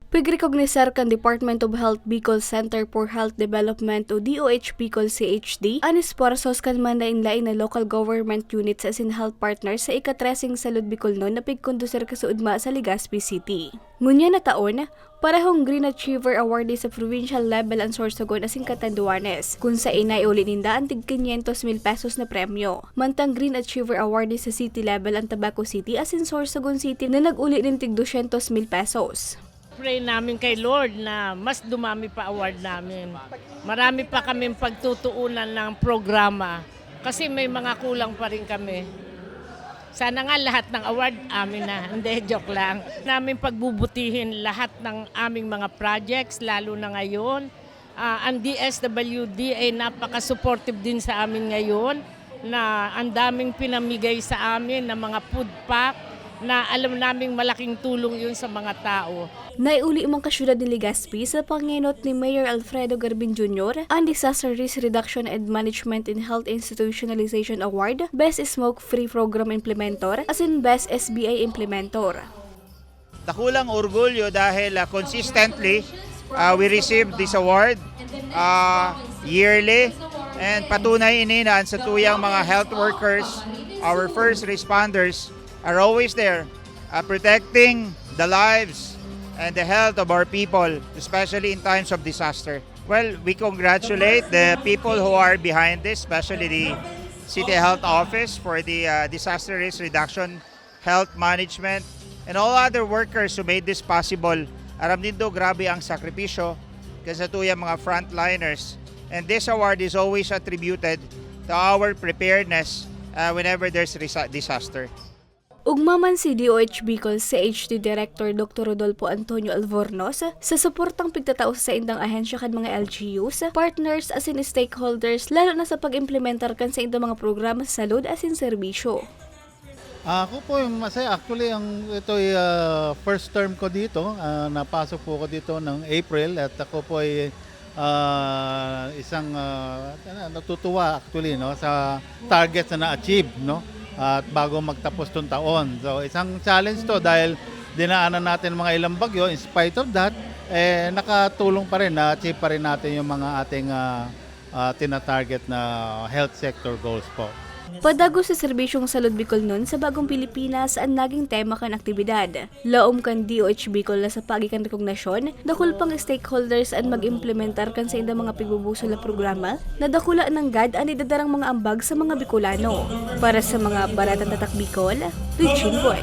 Pigrekognisar kan Department of Health Bicol Center for Health Development o DOH Bicol CHD ang esforsos kan manlain-lain na local government units as in health partners sa ikatresing Salud Bikolnon na pigkondusar kasuudma sa Legazpi City. Ngunya na taon, parehong Green Achiever Awardee sa provincial level ang Sorsogon asing Catanduanes, kung sa inay uli ninda ang tig 500,000 pesos na premyo. Mantang Green Achiever Awardee sa city level ang Tabaco City asin Sorsogon City na nag-uli ng tig 200,000 pesos. Pray namin kay Lord na mas dumami pa award namin. Marami pa kaming pagtutuunan ng programa kasi may mga kulang pa rin kami. Sana nga lahat ng award amin na. Hindi, joke lang. Namin pagbubutihin lahat ng aming mga projects, lalo na ngayon. Ang DSWD ay napaka-supportive din sa amin ngayon na ang daming pinamigay sa amin ng mga food pack na alam naming malaking tulong yun sa mga tao. Naiuli mong kasyudad ni Legazpi sa panginot ni Mayor Alfredo Garbin Jr. ang Disaster Risk Reduction and Management in Health Institutionalization Award, Best Smoke-Free Program Implementor, as in Best SBI Implementor. Dakulang orgulyo dahil consistently we receive this award yearly and patunay ininan sa tuyang mga health workers, our first responders, are always there protecting the lives and the health of our people, especially in times of disaster. Well, we congratulate the people who are behind this, especially the City Health Office for the Disaster Risk Reduction, Health Management, and all other workers who made this possible. Aram din do, grabe ang sakripisyo kasi tuyang mga frontliners. And this award is always attributed to our preparedness whenever there's disaster. Ugmaman si DOH Bicol CHD Director Dr. Rodolfo Antonio Alvornos sa suportang pigtatao sa indang ahensya kan mga LGUs, partners asin stakeholders lalo na sa pag-implementar kan sa indang mga programa sa salud asin serbisyo. Ako po masaya. Actually, ito ay first term ko dito. Napasok po ko dito ng April at ako po ay isang natutuwa actually no, sa targets na na-achieve. No? At bago magtapos tong taon. So isang challenge to dahil dinaanan natin mga ilang bagyo. In spite of that, nakatulong pa rin, na-achieve pa rin natin yung mga ating tina-target na health sector goals po. Padago sa serbisyong Salud Bikolnon sa bagong Pilipinas ang naging tema kan aktibidad. Laom kan DOH Bicol na sa pagikan rekognasyon, dakul pang stakeholders ang mag-implementar kan sa indang mga pigbubuso na programa na dakula ng GAD ang idadarang mga ambag sa mga Bicolano. Para sa mga Baratang Tatak Bicol, Regine Bue.